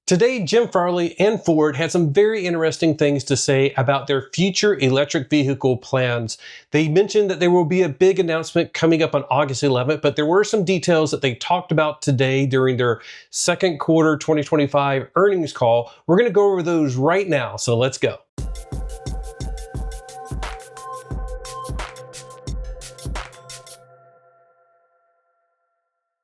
Today, Jim Farley and Ford had some very interesting things to say about their future electric vehicle plans. They mentioned that there will be a big announcement coming up on August 11th, but there were some details that they talked about today during their second quarter 2025 earnings call. We're going to go over those right now, so let's go.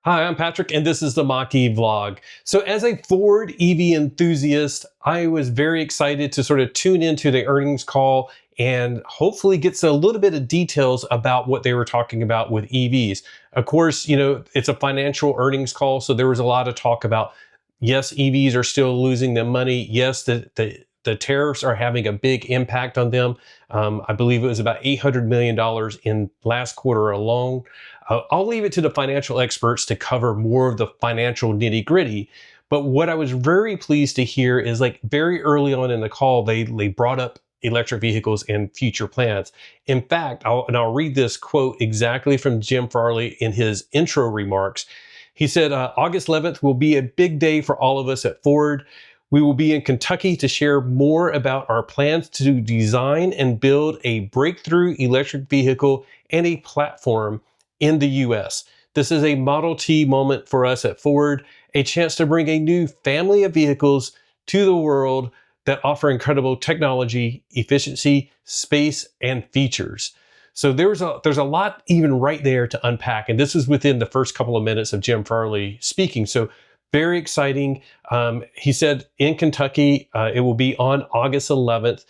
Hi, I'm Patrick, and this is the Mach-E vlog. So as a Ford EV enthusiast, I was very excited to sort of tune into the earnings call and hopefully get a little bit of details about what they were talking about with EVs. Of course, you know, it's a financial earnings call, so there was a lot of talk about, yes, EVs are still losing them money. Yes, the tariffs are having a big impact on them. I believe it was about $800 million in last quarter alone. I'll leave it to the financial experts to cover more of the financial nitty gritty. But what I was very pleased to hear is, like, very early on in the call, they brought up electric vehicles and future plans. In fact, I'll read this quote exactly from Jim Farley in his intro remarks. He said, August 11th will be a big day for all of us at Ford. We will be in Kentucky to share more about our plans to design and build a breakthrough electric vehicle and a platform in the US. This is a Model T moment for us at Ford, a chance to bring a new family of vehicles to the world that offer incredible technology, efficiency, space, and features. So there's a lot even right there to unpack, and this is within the first couple of minutes of Jim Farley speaking. So very exciting. He said in Kentucky, it will be on August 11th.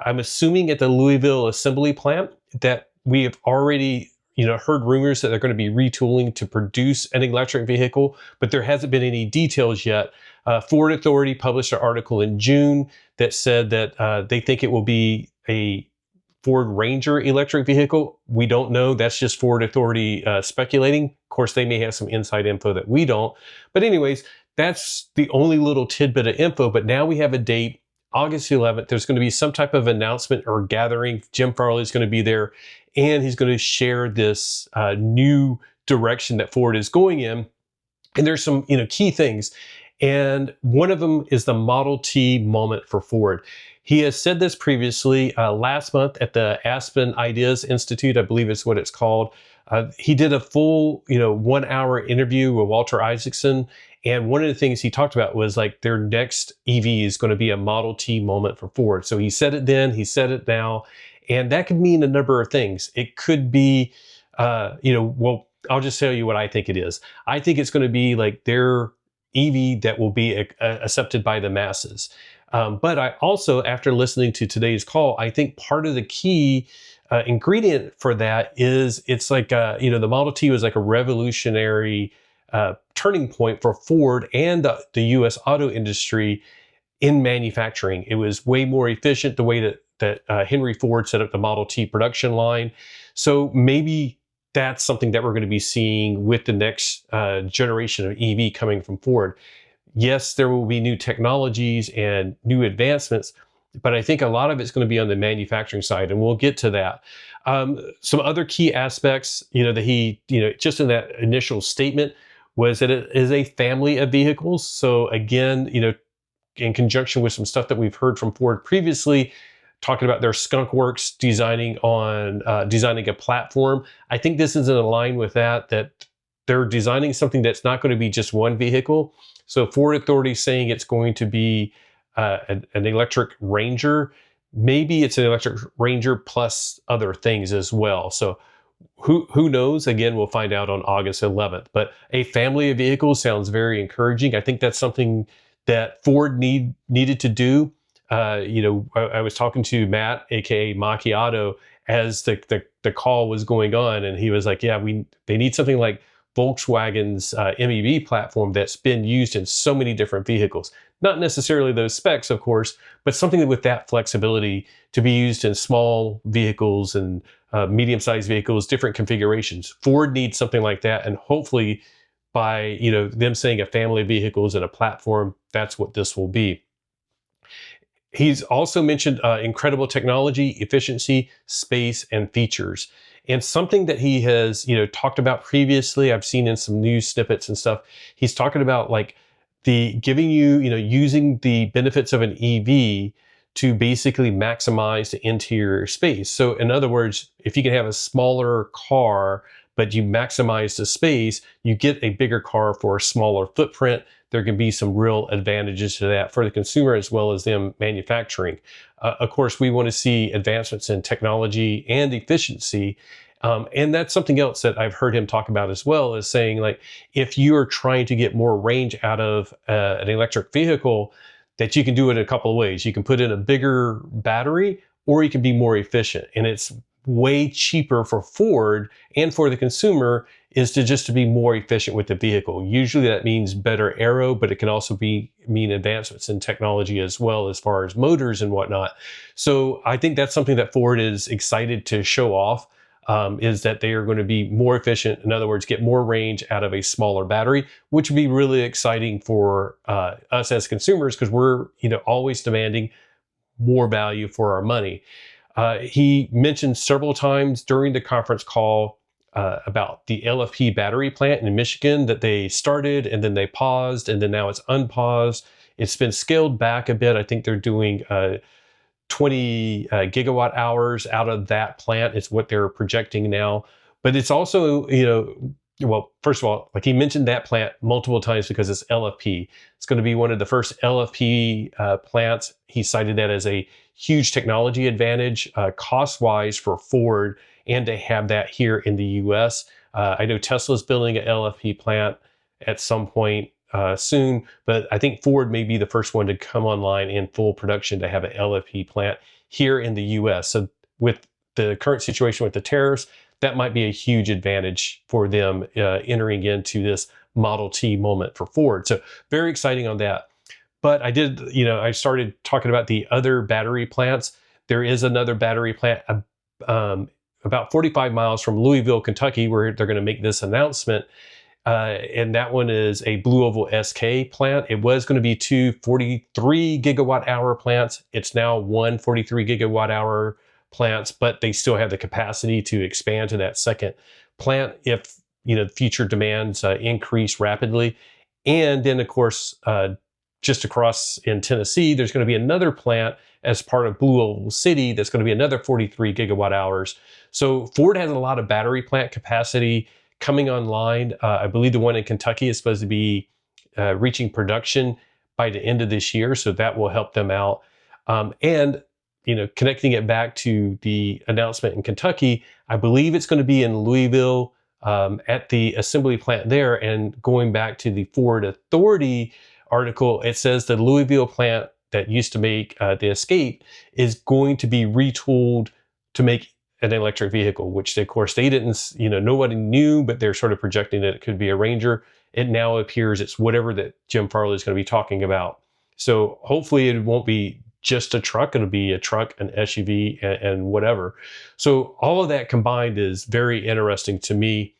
I'm assuming at the Louisville assembly plant that we have already heard rumors that they're going to be retooling to produce an electric vehicle, but there hasn't been any details yet. Ford Authority published an article in June that said that they think it will be a Ford Ranger electric vehicle. We don't know. That's just Ford Authority speculating. Of course, they may have some inside info that we don't. But anyways, that's the only little tidbit of info. But now we have a date, August 11th. There's going to be some type of announcement or gathering. Jim Farley is going to be there, and he's going to share this new direction that Ford is going in. And there's some key things. And one of them is the Model T moment for Ford. He has said this previously last month at the Aspen Ideas Institute, I believe is what it's called. He did a full 1 hour interview with Walter Isaacson. And one of the things he talked about was, like, their next EV is going to be a Model T moment for Ford. So he said it then, he said it now, and that could mean a number of things. It could be, well, I'll just tell you what I think it is. I think it's going to be like their EV that will be accepted by the masses. But I also, after listening to today's call, I think part of the key ingredient for that is it's like, the Model T was like a revolutionary turning point for Ford and the US auto industry in manufacturing. It was way more efficient the way that Henry Ford set up the Model T production line. So maybe that's something that we're going to be seeing with the next generation of EV coming from Ford. Yes, there will be new technologies and new advancements, but I think a lot of it's going to be on the manufacturing side, and we'll get to that. Some other key aspects, that he, just in that initial statement, was that it is a family of vehicles. So again, in conjunction with some stuff that we've heard from Ford previously, talking about their Skunk Works designing a platform. I think this is in line with that they're designing something that's not going to be just one vehicle. So Ford Authority saying it's going to be an electric Ranger. Maybe it's an electric Ranger plus other things as well. So who knows? Again, we'll find out on August 11th. But a family of vehicles sounds very encouraging. I think that's something that Ford needed to do. I was talking to Matt, aka Mach-E Auto, as the call was going on, and he was like, "Yeah, they need something like Volkswagen's MEB platform that's been used in so many different vehicles. Not necessarily those specs, of course, but something with that flexibility to be used in small vehicles and medium-sized vehicles, different configurations. Ford needs something like that, and hopefully by them saying a family of vehicles and a platform, that's what this will be." He's also mentioned incredible technology, efficiency, space, and features. And something that he has, talked about previously, I've seen in some news snippets and stuff, he's talking about, like, the giving you, using the benefits of an EV to basically maximize the interior space. So in other words, if you can have a smaller car, but you maximize the space, you get a bigger car for a smaller footprint. There can be some real advantages to that for the consumer as well as them manufacturing. Of course, we want to see advancements in technology and efficiency. And that's something else that I've heard him talk about as well, is saying, like, if you're trying to get more range out of an electric vehicle, that you can do it in a couple of ways. You can put in a bigger battery, or you can be more efficient. And it's way cheaper for Ford and for the consumer is to be more efficient with the vehicle. Usually that means better aero, but it can also mean advancements in technology as well, as far as motors and whatnot. So I think that's something that Ford is excited to show off. Is that they are going to be more efficient. In other words, get more range out of a smaller battery, which would be really exciting for us as consumers, because we're always demanding more value for our money. He mentioned several times during the conference call about the LFP battery plant in Michigan that they started and then they paused and then now it's unpaused. It's been scaled back a bit. I think they're doing 20 gigawatt hours out of that plant is what they're projecting now. But it's also, well, first of all, like he mentioned that plant multiple times because it's LFP. It's going to be one of the first LFP plants. He cited that as a huge technology advantage cost-wise for Ford, and to have that here in the US. I know Tesla's building an LFP plant at some point soon, but I think Ford may be the first one to come online in full production to have an LFP plant here in the US. So with the current situation with the tariffs, that might be a huge advantage for them entering into this Model T moment for Ford. So very exciting on that. But I started talking about the other battery plants. There is another battery plant about 45 miles from Louisville, Kentucky, where they're going to make this announcement. And that one is a Blue Oval SK plant. It was going to be two 43 gigawatt hour plants. It's now one 43 gigawatt hour plants, but they still have the capacity to expand to that second plant if future demands increase rapidly. And then, of course, just across in Tennessee, there's going to be another plant as part of Blue Oval City that's going to be another 43 gigawatt hours. So Ford has a lot of battery plant capacity coming online. I believe the one in Kentucky is supposed to be reaching production by the end of this year, so that will help them out. And connecting it back to the announcement in Kentucky, I believe it's going to be in Louisville at the assembly plant there. And going back to the Ford Authority article, it says the Louisville plant that used to make the Escape is going to be retooled to make an electric vehicle, which of course they didn't, nobody knew, but they're sort of projecting that it could be a Ranger. It now appears it's whatever that Jim Farley is going to be talking about. So hopefully it won't be just a truck. It'll be a truck, an SUV, and whatever. So all of that combined is very interesting to me.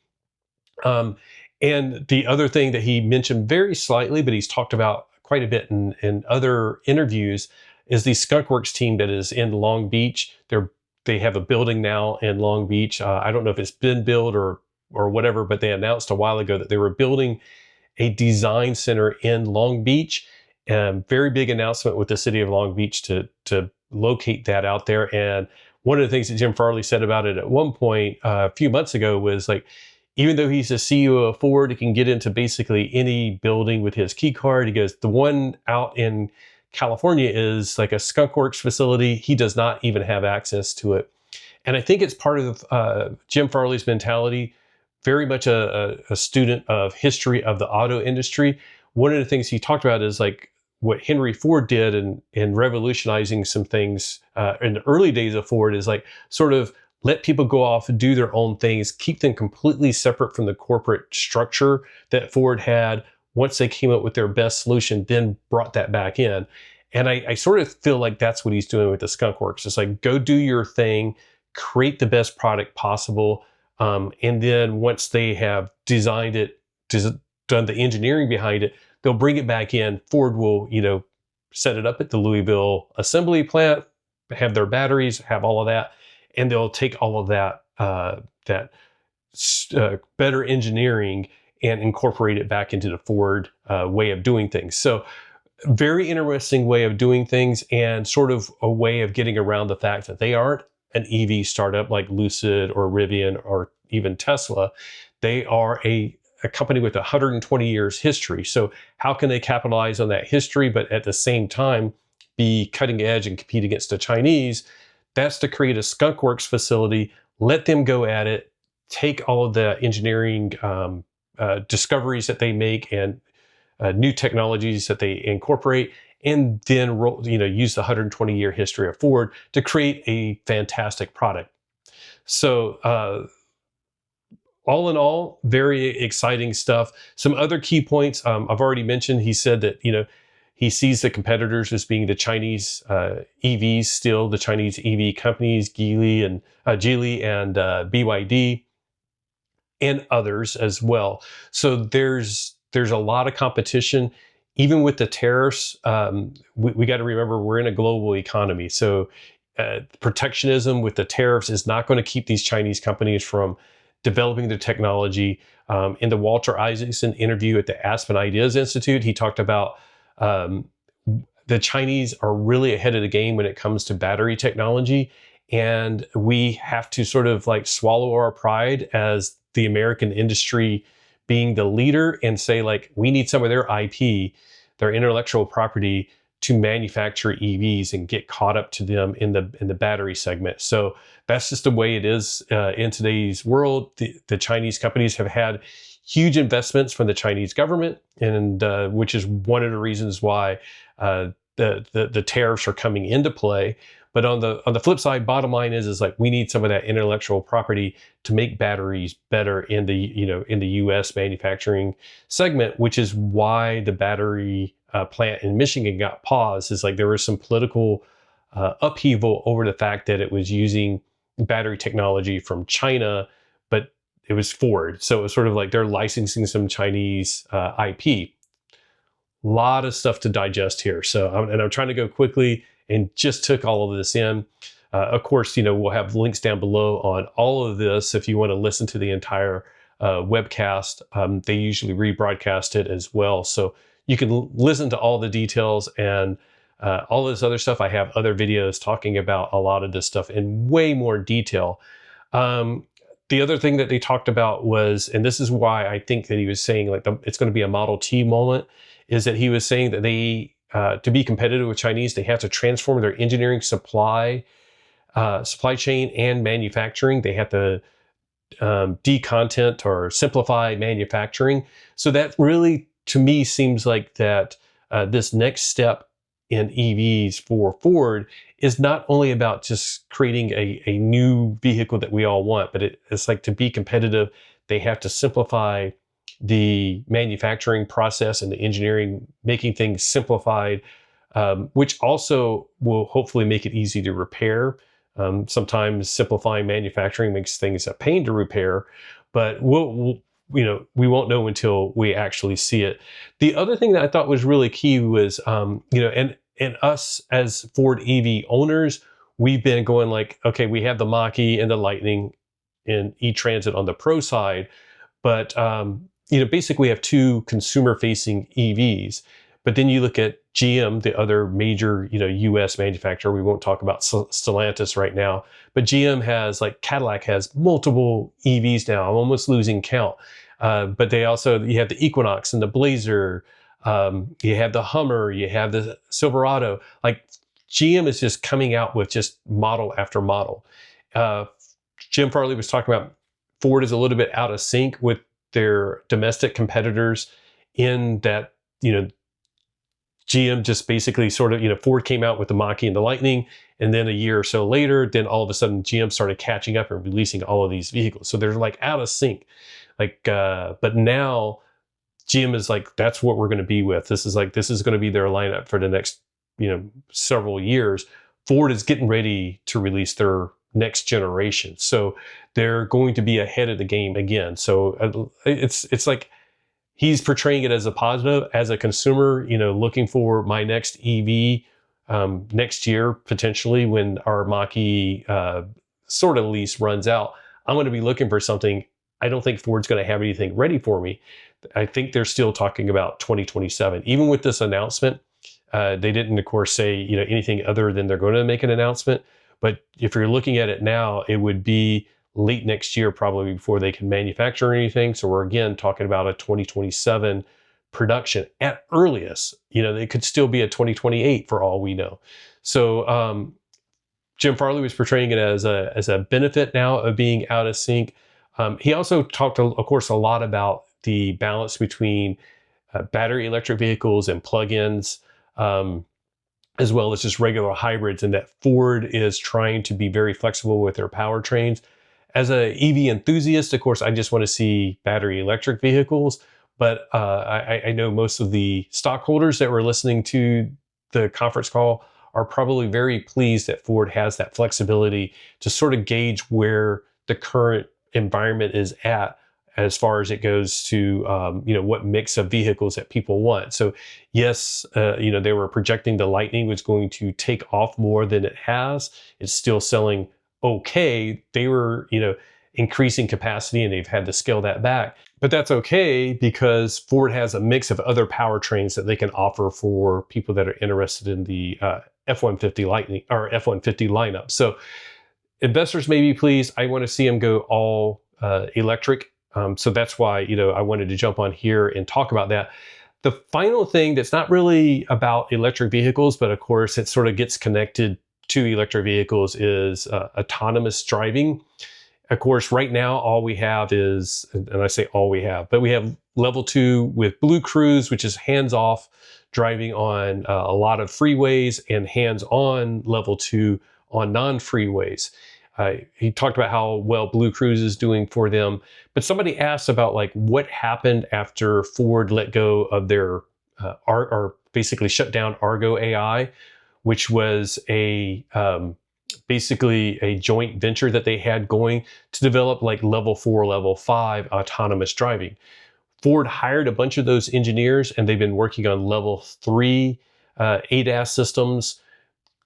And the other thing that he mentioned very slightly, but he's talked about quite a bit in other interviews, is the Skunk Works team that is in Long Beach. They have a building now in Long Beach. I don't know if it's been built or whatever, but they announced a while ago that they were building a design center in Long Beach. Very big announcement with the city of Long Beach to locate that out there. And one of the things that Jim Farley said about it at one point a few months ago was, like, even though he's the CEO of Ford, he can get into basically any building with his key card. He goes, the one out in California is like a Skunk Works facility. He does not even have access to it. And I think it's part of Jim Farley's mentality, very much a student of history of the auto industry. One of the things he talked about is like what Henry Ford did in revolutionizing some things in the early days of Ford, is like sort of let people go off and do their own things, keep them completely separate from the corporate structure that Ford had. Once they came up with their best solution, then brought that back in. And I sort of feel like that's what he's doing with the Skunk Works. It's like, go do your thing, create the best product possible. And then once they have designed it, done the engineering behind it, they'll bring it back in. Ford will, set it up at the Louisville assembly plant, have their batteries, have all of that. And they'll take all of that, better engineering and incorporate it back into the Ford way of doing things. So very interesting way of doing things, and sort of a way of getting around the fact that they aren't an EV startup like Lucid or Rivian or even Tesla. They are a company with 120 years history. So how can they capitalize on that history, but at the same time be cutting edge and compete against the Chinese? That's to create a Skunk Works facility, let them go at it, take all of the engineering discoveries that they make and new technologies that they incorporate, and then use the 120-year history of Ford to create a fantastic product. So all in all, very exciting stuff. Some other key points I've already mentioned. He said that he sees the competitors as being the Chinese EVs still, the Chinese EV companies, Geely and BYD, and others as well. So there's a lot of competition. Even with the tariffs, we got to remember we're in a global economy. So protectionism with the tariffs is not going to keep these Chinese companies from developing the technology. In the Walter Isaacson interview at the Aspen Ideas Institute, he talked about the Chinese are really ahead of the game when it comes to battery technology. And we have to sort of like swallow our pride as the American industry being the leader and say, like, we need some of their IP, their intellectual property, to manufacture EVs and get caught up to them in the battery segment. So that's just the way it is in today's world. The Chinese companies have had huge investments from the Chinese government, and which is one of the reasons why the tariffs are coming into play. But on the flip side, bottom line is like we need some of that intellectual property to make batteries better in the U.S. manufacturing segment, which is why the battery plant in Michigan got paused. Is like there was some political upheaval over the fact that it was using battery technology from China, but it was Ford. So it was sort of like they're licensing some Chinese IP. A lot of stuff to digest here. So I'm trying to go quickly and just took all of this in. Of course, we'll have links down below on all of this if you want to listen to the entire webcast. They usually rebroadcast it as well. So you can listen to all the details and all this other stuff. I have other videos talking about a lot of this stuff in way more detail. The other thing that they talked about was, and this is why I think that he was saying like it's going to be a Model T moment, is that he was saying that they, to be competitive with Chinese, they have to transform their engineering supply chain and manufacturing. They have to decontent or simplify manufacturing. So that really, to me, seems like that this next step in EVs for Ford is not only about just creating a new vehicle that we all want, but it's like to be competitive, they have to simplify the manufacturing process and the engineering, making things simplified, which also will hopefully make it easy to repair. Sometimes simplifying manufacturing makes things a pain to repair, but we won't know until we actually see it. The other thing that I thought was really key was, and us as Ford EV owners, we've been going like, okay, we have the Mach-E and the Lightning and E-Transit on the Pro side, but basically we have two consumer-facing EVs. But then you look at GM, the other major, U.S. manufacturer. We won't talk about Stellantis right now, but GM has, like Cadillac has multiple EVs now. I'm almost losing count. But you have the Equinox and the Blazer. You have the Hummer. You have the Silverado. Like GM is just coming out with just model after model. Jim Farley was talking about Ford is a little bit out of sync with their domestic competitors in that, GM just basically sort of, Ford came out with the Mach-E and the Lightning, and then a year or so later, then all of a sudden GM started catching up and releasing all of these vehicles. So they're like out of sync. But now GM is like, that's what we're going to be with. This is going to be their lineup for the next, several years. Ford is getting ready to release their next generation. So they're going to be ahead of the game again. So it's like, he's portraying it as a positive, as a consumer, looking for my next EV next year, potentially when our Mach-E sort of lease runs out. I'm going to be looking for something I don't think Ford's going to have anything ready for me. I think they're still talking about 2027. Even with this announcement, they didn't, of course, say anything other than they're going to make an announcement. But if you're looking at it now, it would be late next year probably before they can manufacture anything. So we're again talking about a 2027 production at earliest. It could still be a 2028 for all we know. So Jim Farley was portraying it as a benefit now of being out of sync. He also talked, of course, a lot about the balance between battery electric vehicles and plug-ins, as well as just regular hybrids, and that Ford is trying to be very flexible with their powertrains. As an EV enthusiast, of course, I just want to see battery electric vehicles, but I know most of the stockholders that were listening to the conference call are probably very pleased that Ford has that flexibility to sort of gauge where the current environment is at as far as it goes to what mix of vehicles that people want. So yes, they were projecting the Lightning was going to take off more than it has. It's still selling okay. They were increasing capacity and they've had to scale that back. But that's okay because Ford has a mix of other powertrains that they can offer for people that are interested in the F-150 Lightning or F-150 lineup. So investors may be pleased. I want to see them go all electric. So that's why, I wanted to jump on here and talk about that. The final thing that's not really about electric vehicles, but of course it sort of gets connected to electric vehicles is autonomous driving. Of course, right now, all we have is, and I say all we have, but we have level 2 with Blue Cruise, which is hands-off driving on a lot of freeways, and hands-on level 2 on non-freeways. He talked about how well Blue Cruise is doing for them, but somebody asked about what happened after Ford let go of their, or basically shut down Argo AI, which was basically a joint venture that they had going to develop level 4, level 5 autonomous driving. Ford hired a bunch of those engineers and they've been working on level 3 ADAS systems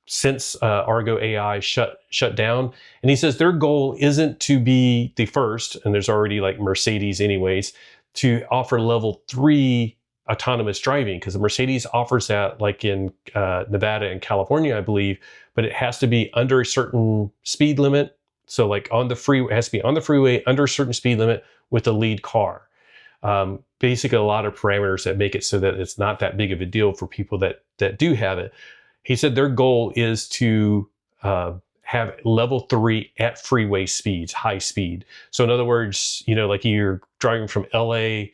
since Argo AI shut down. And he says their goal isn't to be the first, and there's already Mercedes anyways, to offer level 3 autonomous driving, because the Mercedes offers that in Nevada and California, I believe, but it has to be under a certain speed limit. So on the freeway, it has to be on the freeway under a certain speed limit with the lead car. Basically a lot of parameters that make it so that it's not that big of a deal for people that do have it. He said their goal is to have level 3 at freeway speeds, high speed. So in other words, you're driving from LA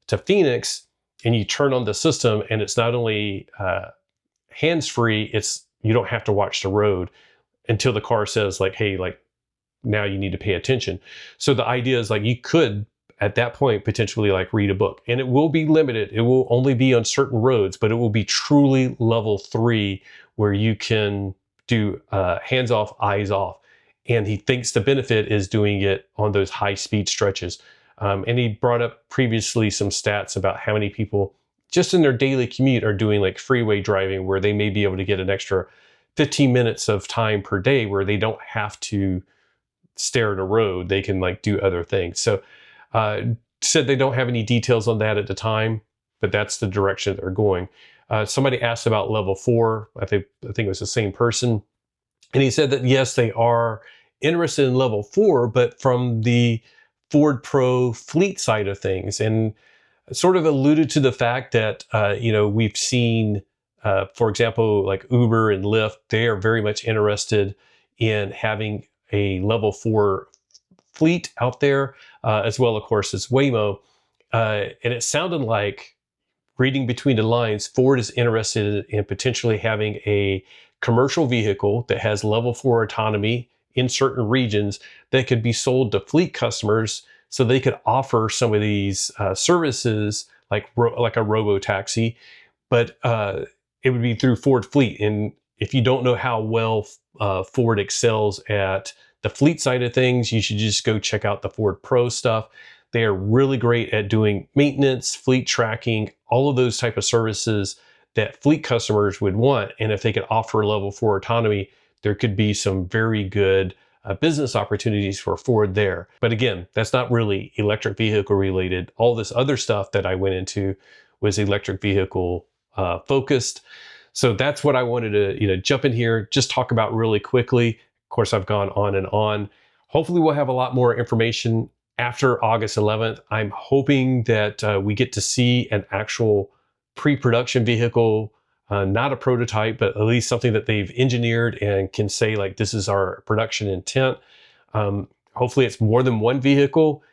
to Phoenix and you turn on the system and it's not only hands-free, you don't have to watch the road until the car says hey, now you need to pay attention. So the idea is you could at that point potentially read a book, and it will be limited. It will only be on certain roads, but it will be truly level 3 where you can do hands off, eyes off. And he thinks the benefit is doing it on those high speed stretches. And he brought up previously some stats about how many people just in their daily commute are doing freeway driving, where they may be able to get an extra 15 minutes of time per day where they don't have to stare at a road. They can do other things. So said they don't have any details on that at the time, but that's the direction they're going. Somebody asked about level 4. I think it was the same person. And he said that yes, they are interested in level 4, but from the Ford Pro fleet side of things, and sort of alluded to the fact that, we've seen, for example, Uber and Lyft, they are very much interested in having a level 4 fleet out there, as well, of course, as Waymo. And it sounded like, reading between the lines, Ford is interested in potentially having a commercial vehicle that has level 4 autonomy in certain regions that could be sold to fleet customers, so they could offer some of these services like a robo-taxi, but it would be through Ford Fleet. And if you don't know how well Ford excels at the fleet side of things, you should just go check out the Ford Pro stuff. They are really great at doing maintenance, fleet tracking, all of those type of services that fleet customers would want. And if they could offer level 4 autonomy, there could be some very good business opportunities for Ford there. But again, that's not really electric vehicle related. All this other stuff that I went into was electric vehicle focused. So that's what I wanted to, jump in here, just talk about really quickly. Of course, I've gone on and on. Hopefully we'll have a lot more information after August 11th. I'm hoping that we get to see an actual pre-production vehicle, not a prototype, but at least something that they've engineered and can say like, this is our production intent. Hopefully it's more than one vehicle.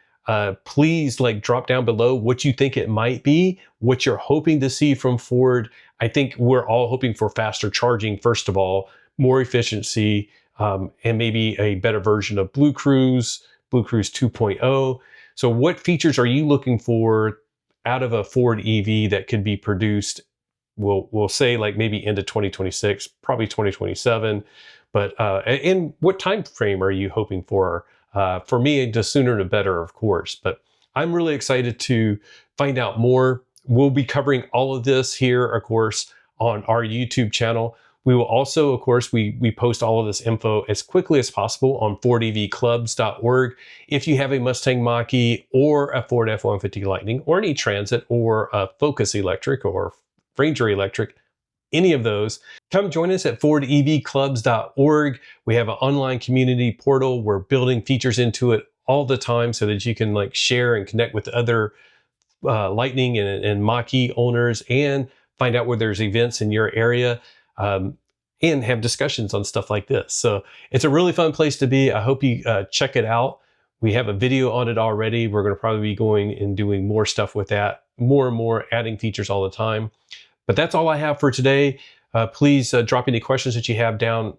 Please drop down below what you think it might be, what you're hoping to see from Ford. I think we're all hoping for faster charging, first of all, more efficiency, and maybe a better version of Blue Cruise 2.0. So what features are you looking for out of a Ford EV that could be produced? We'll say maybe into 2026, probably 2027. But and what time frame are you hoping for? For me, the sooner the better, of course. But I'm really excited to find out more. We'll be covering all of this here, of course, on our YouTube channel. We will also, of course, we post all of this info as quickly as possible on FordEVClubs.org. If you have a Mustang Mach-E or a Ford F-150 Lightning or any Transit or a Focus Electric or Ranger Electric, any of those, come join us at FordEVClubs.org. We have an online community portal. We're building features into it all the time so that you can share and connect with other Lightning and Mach-E owners and find out where there's events in your area. And have discussions on stuff like this. So it's a really fun place to be. I hope you check it out. We have a video on it already. We're going to probably be going and doing more stuff with that, more and more, adding features all the time. But that's all I have for today. Please drop any questions that you have down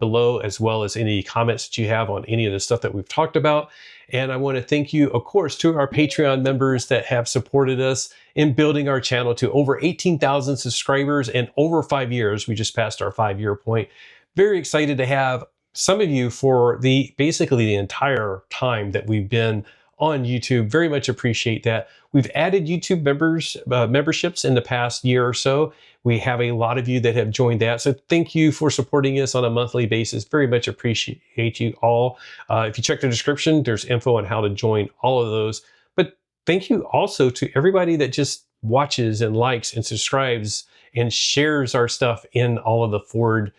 below, as well as any comments that you have on any of the stuff that we've talked about. And I want to thank you, of course, to our Patreon members that have supported us in building our channel to over 18,000 subscribers in over 5 years. We just passed our 5-year point. Very excited to have some of you for basically the entire time that we've been on YouTube. Very much appreciate that. We've added YouTube memberships in the past year or so. We have a lot of you that have joined that. So thank you for supporting us on a monthly basis. Very much appreciate you all. If you check the description, there's info on how to join all of those. But thank you also to everybody that just watches and likes and subscribes and shares our stuff in all of the Ford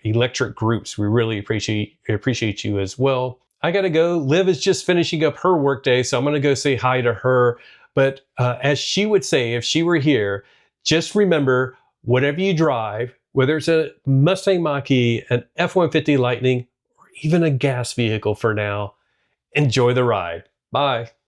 electric groups. We really appreciate you as well. I gotta go. Liv is just finishing up her workday, so I'm gonna go say hi to her. But as she would say if she were here, just remember, whatever you drive, whether it's a Mustang Mach-E, an F-150 Lightning, or even a gas vehicle for now, enjoy the ride. Bye.